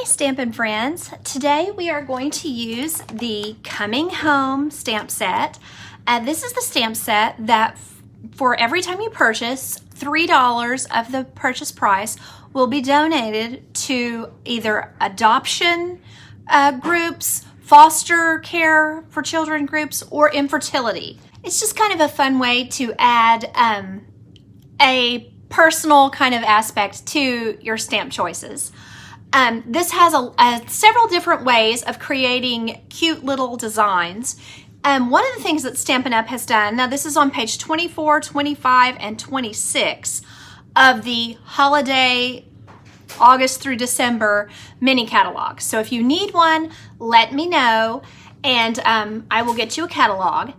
Stampin' friends. Today we are going to use the Coming Home stamp set. This is the stamp set that for every time you purchase, $3 of the purchase price will be donated to either adoption groups, foster care for children groups, or infertility. It's just kind of a fun way to add a personal kind of aspect to your stamp choices. This has several different ways of creating cute little designs. One of the things that Stampin' Up! Has done, now this is on page 24, 25, and 26 of the holiday August through December mini catalog. So if you need one, let me know and I will get you a catalog.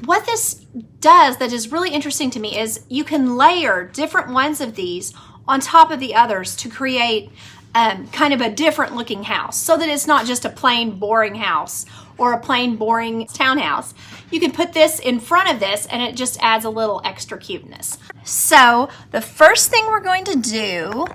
What this does that is really interesting to me is you can layer different ones of these on top of the others to create kind of a different looking house, so that it's not just a plain boring house or a plain boring townhouse. You can put this in front of this and it just adds a little extra cuteness. So the first thing we're going to do,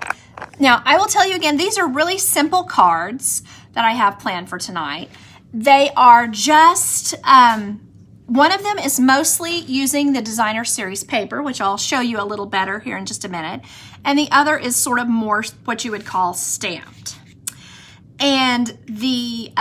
now I will tell you again, these are really simple cards that I have planned for tonight. They are just, one of them is mostly using the designer series paper, which I'll show you a little better here in just a minute. And the other is sort of more what you would call stamped. And the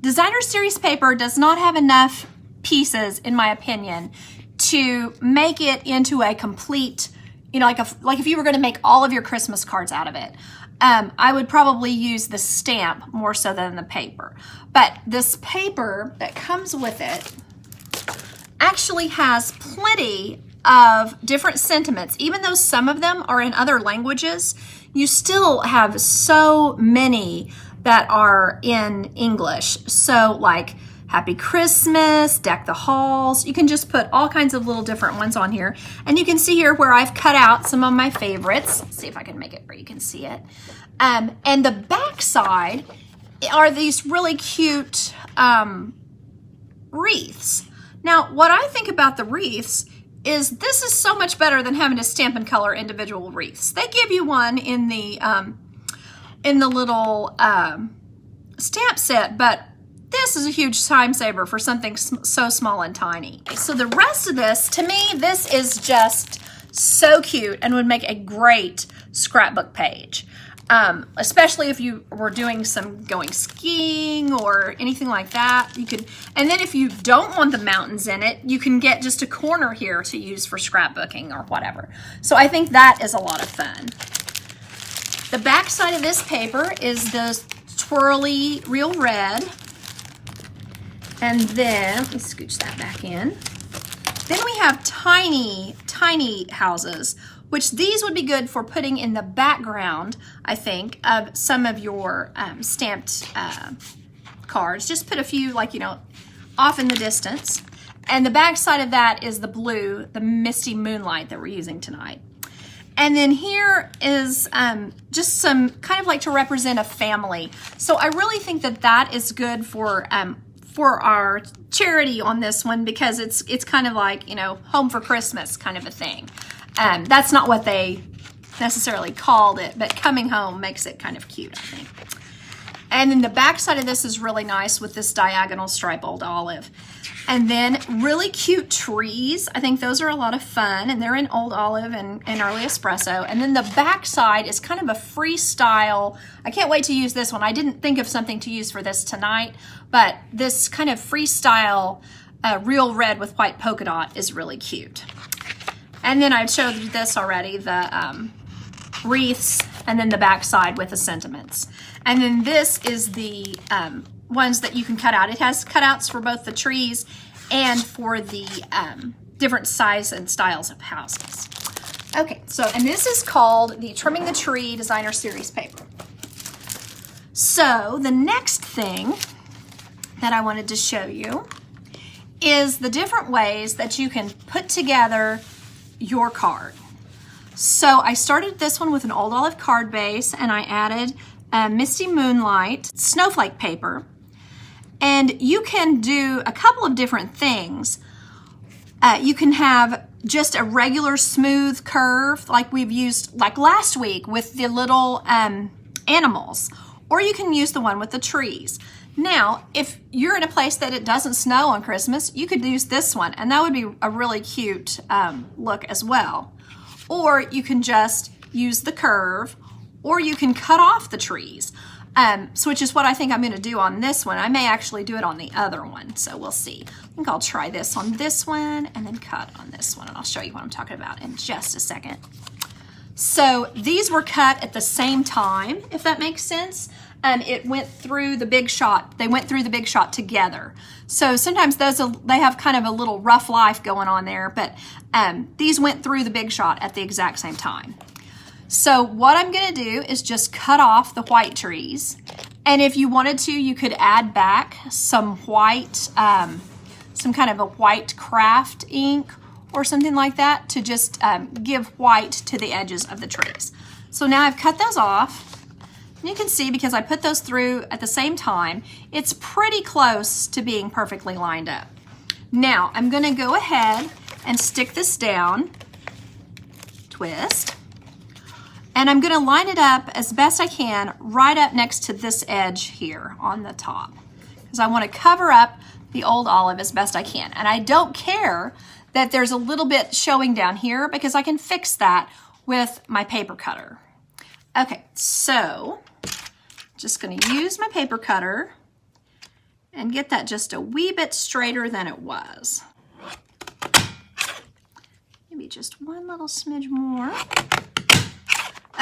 designer series paper does not have enough pieces, in my opinion, to make it into a complete, you know, like if you were going to make all of your Christmas cards out of it. I would probably use the stamp more so than the paper. But this paper that comes with it actually has plenty of different sentiments. Even though some of them are in other languages, you still have so many that are in English. So like Happy Christmas, Deck the Halls. You can just put all kinds of little different ones on here. And you can see here where I've cut out some of my favorites. Let's see if I can make it where you can see it. And the back side are these really cute wreaths. Now, what I think about the wreaths is this is so much better than having to stamp and color individual wreaths. They give you one in the little stamp set, but this is a huge time saver for something so small and tiny. So the rest of this, to me, this is just so cute and would make a great scrapbook page. Especially if you were doing some going skiing or anything like that. You could, and then if you don't want the mountains in it, you can get just a corner here to use for scrapbooking or whatever. So I think that is a lot of fun. The back side of this paper is the twirly real red. And then, let me scooch that back in. Then we have tiny, tiny houses, which these would be good for putting in the background, I think, of some of your stamped cards. Just put a few, like, you know, off in the distance. And the back side of that is the blue, the misty moonlight that we're using tonight. And then here is just some kind of like to represent a family. So I really think that that is good for our charity on this one, because it's kind of like, you know, home for Christmas kind of a thing. That's not what they necessarily called it, but coming home makes it kind of cute, I think. And then the back side of this is really nice with this diagonal stripe old olive. And then really cute trees. I think those are a lot of fun, and they're in old olive and early espresso. And then the back side is kind of a freestyle. I can't wait to use this one. I didn't think of something to use for this tonight, but this kind of freestyle real red with white polka dot is really cute. And then I showed you this already, the wreaths, and then the back side with the sentiments. And then this is the ones that you can cut out. It has cutouts for both the trees and for the different size and styles of houses. Okay, so, and this is called the Trimming the Tree Designer Series paper. So the next thing that I wanted to show you is the different ways that you can put together your card. So I started this one with an old olive card base, and I added Misty Moonlight snowflake paper. And you can do a couple of different things. You can have just a regular smooth curve like we've used like last week with the little animals, or you can use the one with the trees. Now, if you're in a place that it doesn't snow on Christmas, you could use this one, and that would be a really cute look as well. Or you can just use the curve, or you can cut off the trees, which is what I think I'm going to do on this one. I may actually do it on the other one, so we'll see. I think I'll try this on this one and then cut on this one, and I'll show you what I'm talking about in just a second. So these were cut at the same time, if that makes sense. It went through the big shot. They went through the big shot together. So sometimes they have kind of a little rough life going on there, but these went through the big shot at the exact same time. So what I'm going to do is just cut off the white trees. And if you wanted to, you could add back some white, some kind of a white craft ink or something like that to just give white to the edges of the trees. So now I've cut those off. And you can see, because I put those through at the same time, it's pretty close to being perfectly lined up. Now I'm going to go ahead and stick this down, twist, and I'm going to line it up as best I can right up next to this edge here on the top, because I want to cover up the old olive as best I can. And I don't care that there's a little bit showing down here, because I can fix that with my paper cutter. Okay, so just going to use my paper cutter and get that just a wee bit straighter than it was. Maybe just one little smidge more.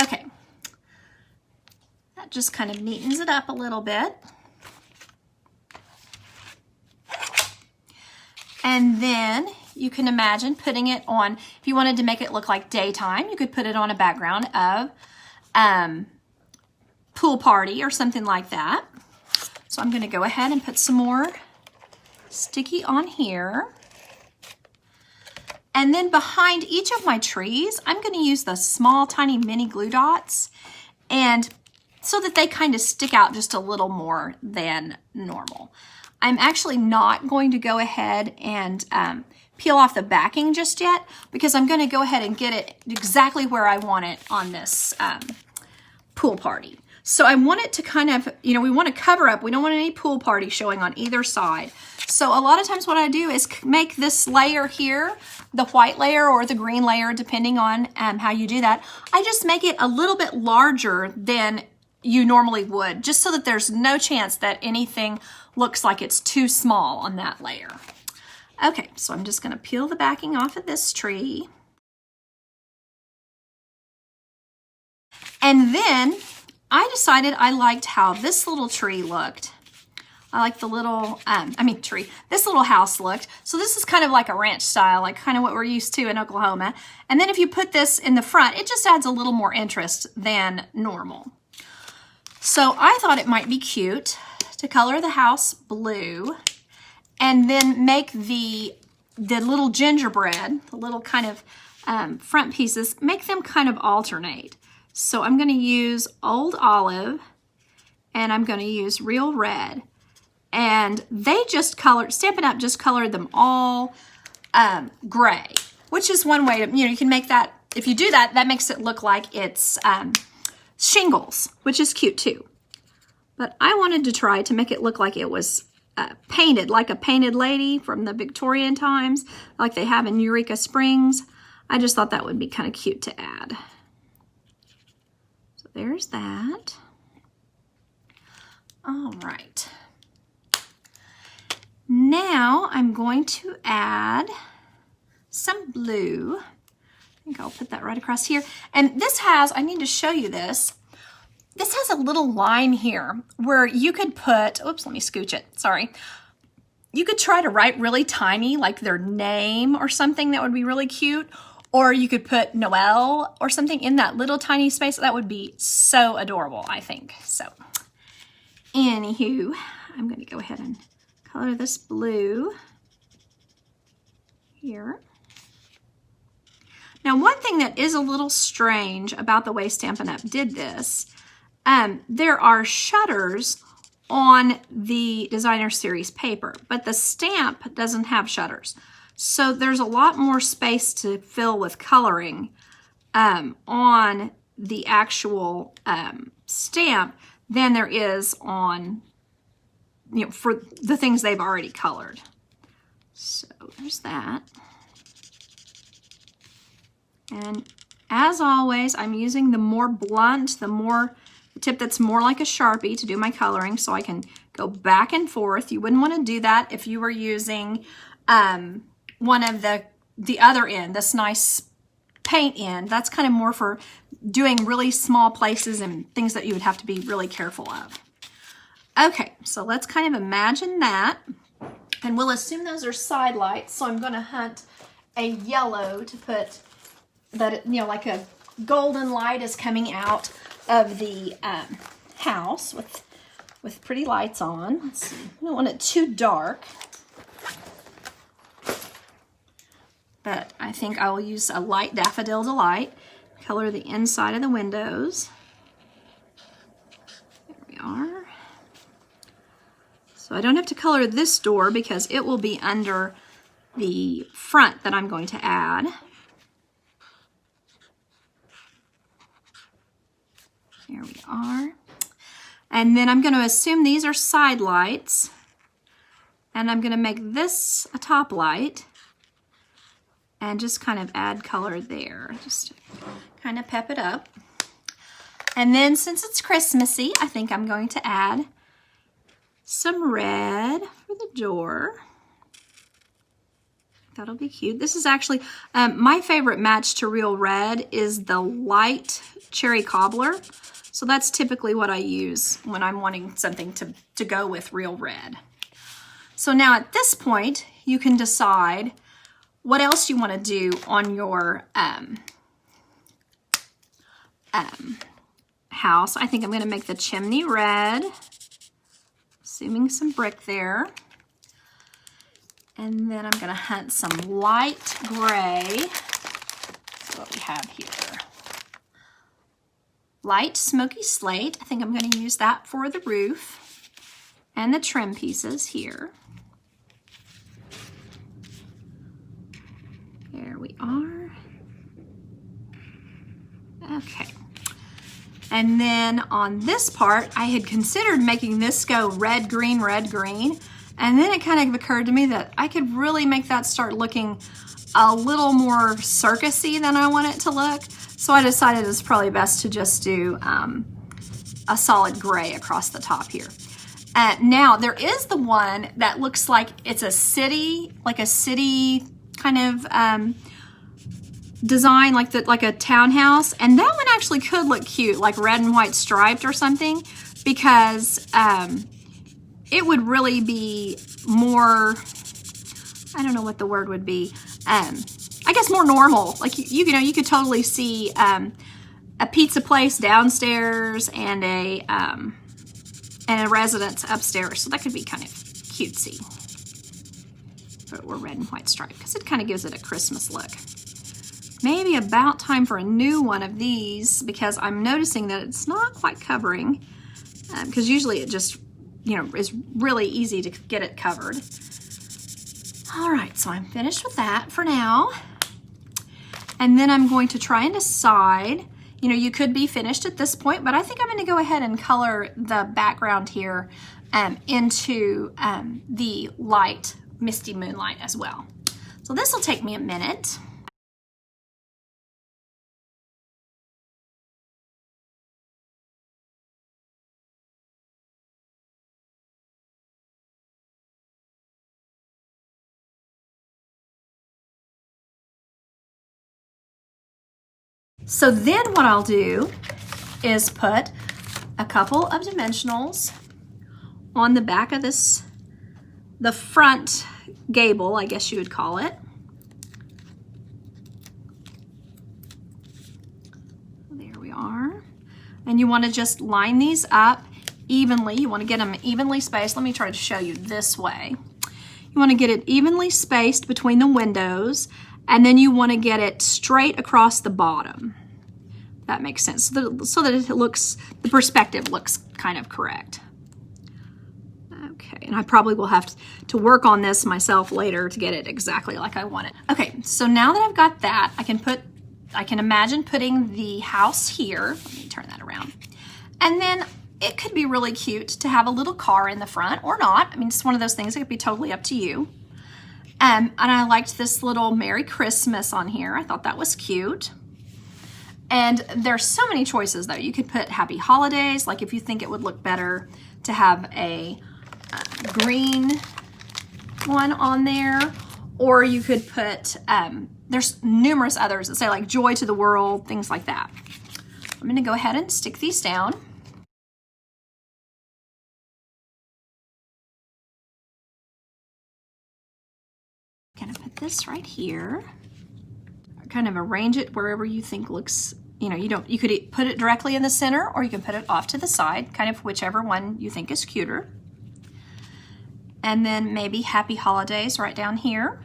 Okay, that just kind of neatens it up a little bit. And then you can imagine putting it on, if you wanted to make it look like daytime, you could put it on a background of pool party or something like that. So I'm going to go ahead and put some more sticky on here. And then behind each of my trees, I'm going to use the small tiny mini glue dots, and so that they kind of stick out just a little more than normal. I'm actually not going to go ahead and peel off the backing just yet, because I'm going to go ahead and get it exactly where I want it on this pool party. So I want it to kind of, we want to cover up. We don't want any pool party showing on either side. So a lot of times what I do is make this layer here, the white layer or the green layer, depending on how you do that. I just make it a little bit larger than you normally would, just so that there's no chance that anything looks like it's too small on that layer. Okay, so I'm just going to peel the backing off of this tree. And then I decided I liked how this little tree looked. I like the little, this little house looked. So this is kind of like a ranch style, like kind of what we're used to in Oklahoma. And then if you put this in the front, it just adds a little more interest than normal. So I thought it might be cute to color the house blue and then make the little gingerbread, the little kind of front pieces, make them kind of alternate. So I'm going to use Old Olive and I'm going to use Real Red. And they just colored, Stampin' Up! Just colored them all gray, which is one way to, you can make that, if you do that, that makes it look like it's shingles, which is cute too. But I wanted to try to make it look like it was painted, like a painted lady from the Victorian times, like they have in Eureka Springs. I just thought that would be kind of cute to add. So there's that. All right. Now I'm going to add some blue. I think I'll put that right across here. And this has, I need to show you this. This has a little line here where you could put, oops, let me scooch it, sorry. You could try to write really tiny, like their name or something that would be really cute. Or you could put Noel or something in that little tiny space. That would be so adorable, I think. So, anywho, I'm going to go ahead and color this blue here. Now, one thing that is a little strange about the way Stampin' Up! Did this, there are shutters on the Designer Series paper, but the stamp doesn't have shutters. So there's a lot more space to fill with coloring on the actual stamp than there is on, you know, for the things they've already colored. So there's that. And as always, I'm using the more blunt, the tip that's more like a Sharpie to do my coloring, so I can go back and forth. You wouldn't want to do that if you were using one of the other end, this nice paint end. That's kind of more for doing really small places and things that you would have to be really careful of. Okay, so let's kind of imagine that. And we'll assume those are side lights, so I'm going to hunt a yellow to put that, you know, like a golden light is coming out of the house with pretty lights on. Let's see, I don't want it too dark, but I think I will use a light Daffodil Delight, color the inside of the windows. There we are. So I don't have to color this door because it will be under the front that I'm going to add. There we are. And then I'm going to assume these are side lights. And I'm going to make this a top light. And just kind of add color there. Just to kind of pep it up. And then since it's Christmassy, I think I'm going to add some red for the door. That'll be cute. This is actually, my favorite match to Real Red is the light Cherry Cobbler. So that's typically what I use when I'm wanting something to go with Real Red. So now at this point, you can decide what else you want to do on your house. I think I'm going to make the chimney red. Assuming some brick there. And then I'm going to hunt some light gray. That's what we have here. Light smoky slate. I think I'm going to use that for the roof and the trim pieces here. There we are. Okay. And then on this part, I had considered making this go red, green, and then it kind of occurred to me that I could really make that start looking a little more circusy than I want it to look. So I decided it's probably best to just do a solid gray across the top here. Now there is the one that looks like it's a city kind of design, like a townhouse, and that one actually could look cute, like red and white striped or something, because it would really be more, I don't know what the word would be, I guess more normal. Like you know, you could totally see a pizza place downstairs and a residence upstairs, so that could be kind of cutesy. But we're red and white striped because it kind of gives it a Christmas look. Maybe about time for a new one of these, because I'm noticing that it's not quite covering, because usually it just, you know, is really easy to get it covered. All right, so I'm finished with that for now. And then I'm going to try and decide, you know, you could be finished at this point, but I think I'm going to go ahead and color the background here into the light misty moonlight as well. So this will take me a minute. So then what I'll do is put a couple of dimensionals on the back of this, the front gable, I guess you would call it. There we are. And you want to just line these up evenly. You want to get them evenly spaced. Let me try to show you this way. You want to get it evenly spaced between the windows, and then you want to get it straight across the bottom. That makes sense. So that it looks, the perspective looks kind of correct. Okay, and I probably will have to work on this myself later to get it exactly like I want it. Okay, so now that I've got that, I can imagine putting the house here. Let me turn that around. And then it could be really cute to have a little car in the front or not. I mean, it's one of those things that could be totally up to you. And I liked this little Merry Christmas on here. I thought that was cute. And there's so many choices though. You could put Happy Holidays, like if you think it would look better to have a green one on there, or you could put, there's numerous others that say like Joy to the World, things like that. I'm gonna go ahead and stick these down. Gonna put this right here. Kind of arrange it wherever you think looks, you know, you could put it directly in the center, or you can put it off to the side, kind of whichever one you think is cuter. And then maybe Happy Holidays right down here,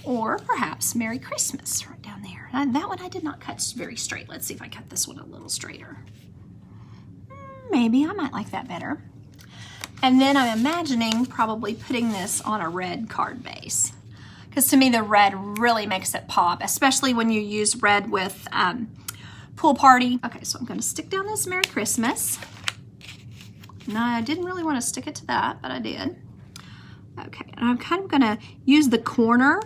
or perhaps Merry Christmas right down there. And that one I did not cut very straight. Let's see if I cut this one a little straighter. Maybe I might like that better. And then I'm imagining probably putting this on a red card base, because to me the red really makes it pop, especially when you use red with Pool Party. Okay, so I'm going to stick down this Merry Christmas. No, I didn't really want to stick it to that, but I did. Okay, and I'm kind of going to use the corner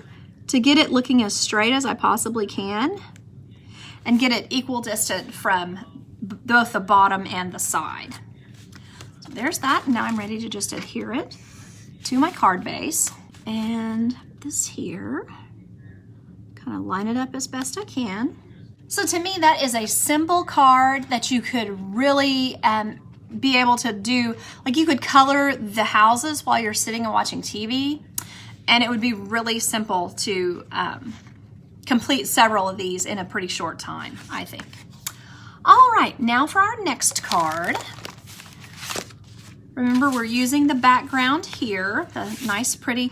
to get it looking as straight as I possibly can and get it equal distant from both the bottom and the side. So there's that. Now I'm ready to just adhere it to my card base. And this here, kind of line it up as best I can. So to me, that is a simple card that you could really be able to do, like you could color the houses while you're sitting and watching TV, and it would be really simple to complete several of these in a pretty short time, I think. All right, now for our next card. Remember, we're using the background here, the nice pretty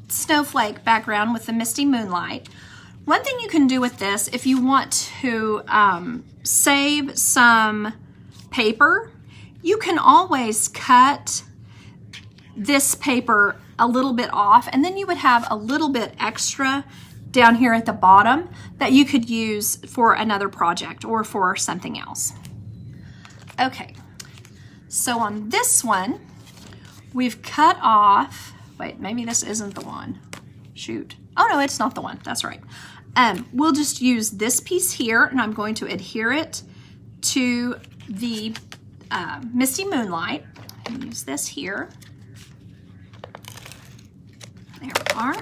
snowflake background with the misty moonlight. One thing you can do with this, if you want to save some paper, you can always cut this paper a little bit off, and then you would have a little bit extra down here at the bottom that you could use for another project or for something else. Okay, so on this one, we've cut off, wait, maybe this isn't the one. Shoot. Oh no, it's not the one, that's right. We'll just use this piece here, and I'm going to adhere it to the Misty Moonlight. Use this here. There we are.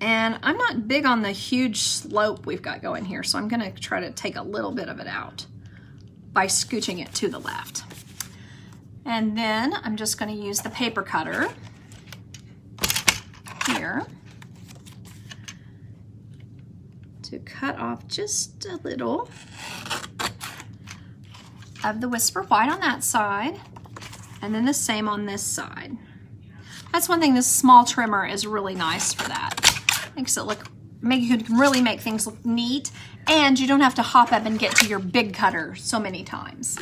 And I'm not big on the huge slope we've got going here, so I'm going to try to take a little bit of it out by scooching it to the left. And then I'm just going to use the paper cutter here to cut off just a little of the Whisper White on that side, and then the same on this side. That's one thing, this small trimmer is really nice for that. Makes it look, you can really make things look neat, and you don't have to hop up and get to your big cutter so many times.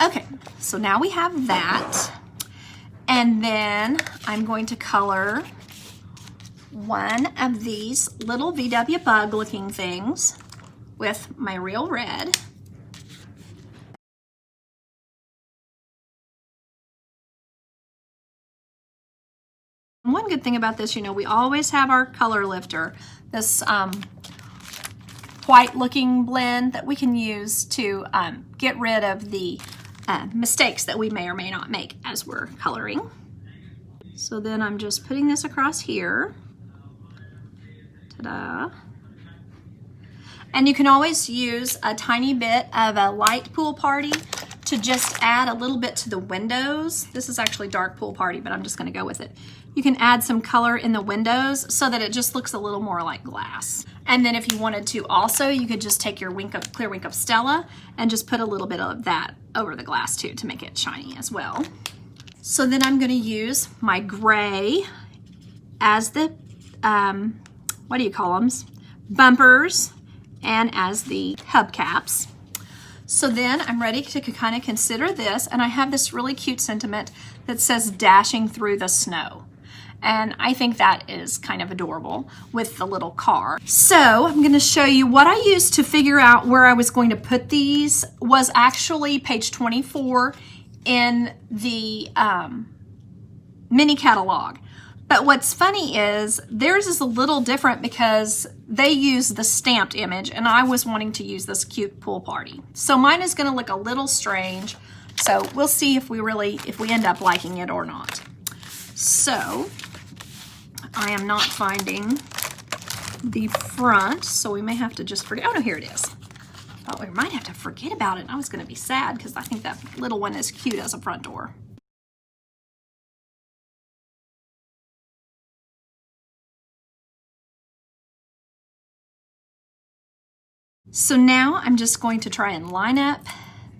Okay, so now we have that, and then I'm going to color one of these little VW bug looking things with my real red. One good thing about this, you know, we always have our color lifter, this white looking blend that we can use to get rid of the mistakes that we may or may not make as we're coloring. So then I'm just putting this across here. Ta-da. And you can always use a tiny bit of a light Pool Party to just add a little bit to the windows. This is actually dark Pool Party, but I'm just going to go with it. You can add some color in the windows so that it just looks a little more like glass. And then if you wanted to also, you could just take your Clear Wink of Stella and just put a little bit of that over the glass too to make it shiny as well. So then I'm going to use my gray as the, what do you call them? Bumpers, and as the hubcaps. So then I'm ready to kind of consider this, and I have this really cute sentiment that says dashing through the snow. And I think that is kind of adorable with the little car. So I'm going to show you what I used to figure out where I was going to put these was actually page 24 in the mini catalog. But what's funny is theirs is a little different because they use the stamped image and I was wanting to use this cute pool party. So mine is going to look a little strange. So we'll see if we end up liking it or not. So I am not finding the front, so we may have to just forget. Oh no, here it is. Thought we might have to forget about it. I was going to be sad because I think that little one is cute as a front door. So now I'm just going to try and line up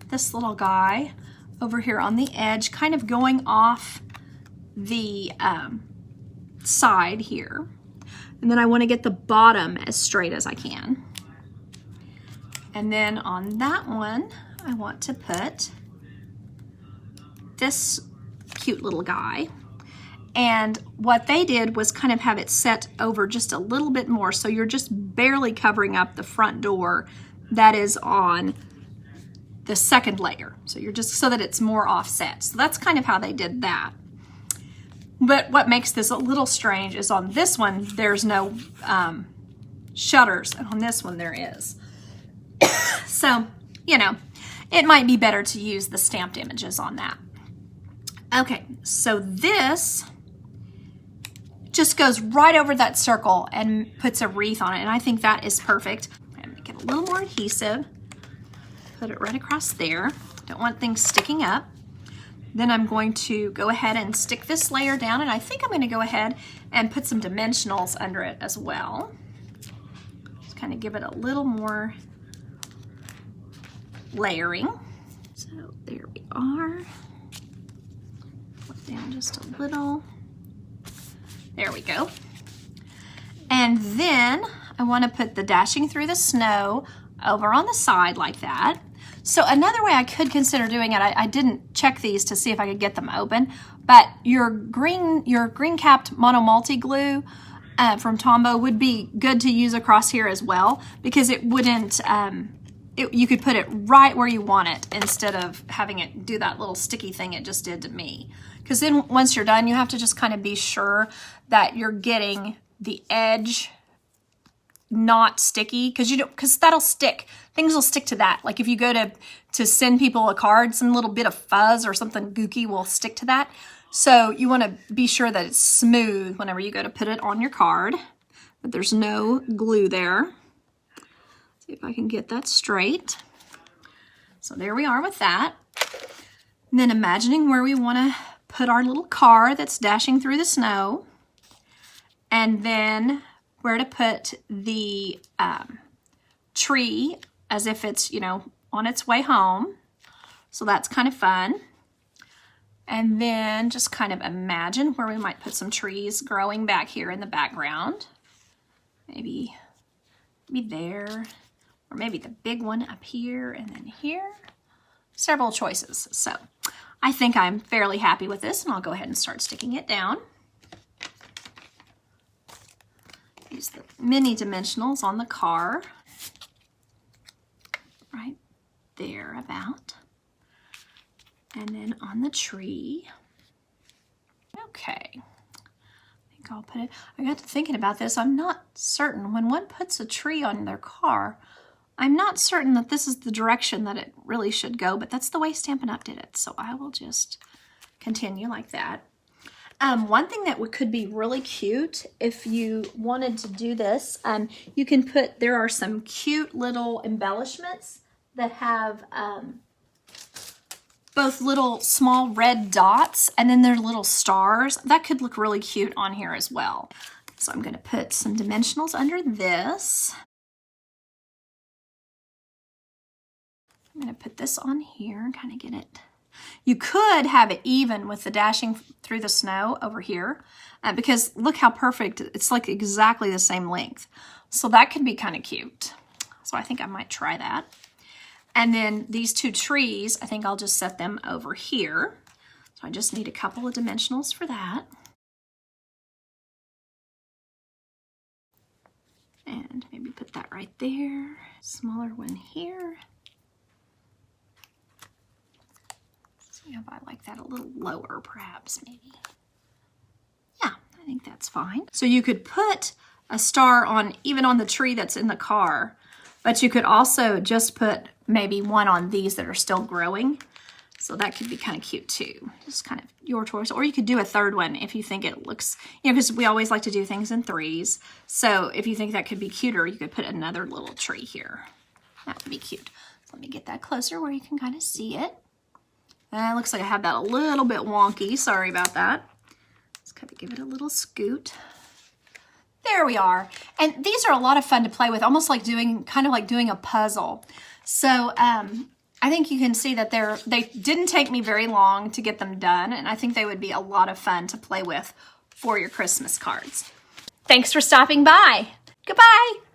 this little guy over here on the edge, kind of going off the side here. And then I want to get the bottom as straight as I can. And then on that one, I want to put this cute little guy. And what they did was kind of have it set over just a little bit more, so you're just barely covering up the front door that is on the second layer. So you're just so that it's more offset. So that's kind of how they did that. But what makes this a little strange is on this one, there's no shutters, and on this one there is. So, you know, it might be better to use the stamped images on that. Okay, so this just goes right over that circle and puts a wreath on it, and I think that is perfect. I'm gonna make it a little more adhesive. Put it right across there. Don't want things sticking up. Then I'm going to go ahead and stick this layer down, and I think I'm going to go ahead and put some dimensionals under it as well. Just kind of give it a little more layering. So there we are. Put down just a little. There we go. And then I want to put the dashing through the snow over on the side like that. So another way I could consider doing it, I didn't check these to see if I could get them open, but your green capped mono multi glue from Tombow would be good to use across here as well, because it wouldn't, you could put it right where you want it instead of having it do that little sticky thing it just did to me. Because then once you're done, you have to just kind of be sure that you're getting the edge not sticky, because that'll stick. Things will stick to that. Like if you go to send people a card, some little bit of fuzz or something gooky will stick to that. So you want to be sure that it's smooth whenever you go to put it on your card, that there's no glue there. See if I can get that straight. So there we are with that. And then imagining where we want to put our little car that's dashing through the snow, and then where to put the tree as if it's, you know, on its way home. So that's kind of fun. And then just kind of imagine where we might put some trees growing back here in the background. Maybe there, or maybe the big one up here and then here. Several choices. So I think I'm fairly happy with this, and I'll go ahead and start sticking it down. Use the mini dimensionals on the car, right there about, and then on the tree. Okay, I think I'll put it, I got to thinking about this. I'm not certain when one puts a tree on their car, I'm not certain that this is the direction that it really should go, but that's the way Stampin' Up! Did it. So I will just continue like that. One thing that could be really cute if you wanted to do this, you can put, there are some cute little embellishments that have both little small red dots and then they're little stars. That could look really cute on here as well. So I'm going to put some dimensionals under this. I'm going to put this on here and kind of get it. You could have it even with the dashing through the snow over here, because look how perfect, it's like exactly the same length. So that could be kind of cute. So I think I might try that. And then these two trees, I think I'll just set them over here. So I just need a couple of dimensionals for that. And maybe put that right there. Smaller one here. See if I like that a little lower, perhaps, maybe. Yeah, I think that's fine. So you could put a star on, even on the tree that's in the car, but you could also just put maybe one on these that are still growing. So that could be kind of cute too. Just kind of your choice. Or you could do a third one if you think it looks, you know, because we always like to do things in threes. So if you think that could be cuter, you could put another little tree here. That would be cute. So let me get that closer where you can kind of see it. It looks like I have that a little bit wonky. Sorry about that. Let's kind of give it a little scoot. There we are. And these are a lot of fun to play with, almost like doing, kind of like doing a puzzle. So I think you can see that they didn't take me very long to get them done, and I think they would be a lot of fun to play with for your Christmas cards. Thanks for stopping by. Goodbye.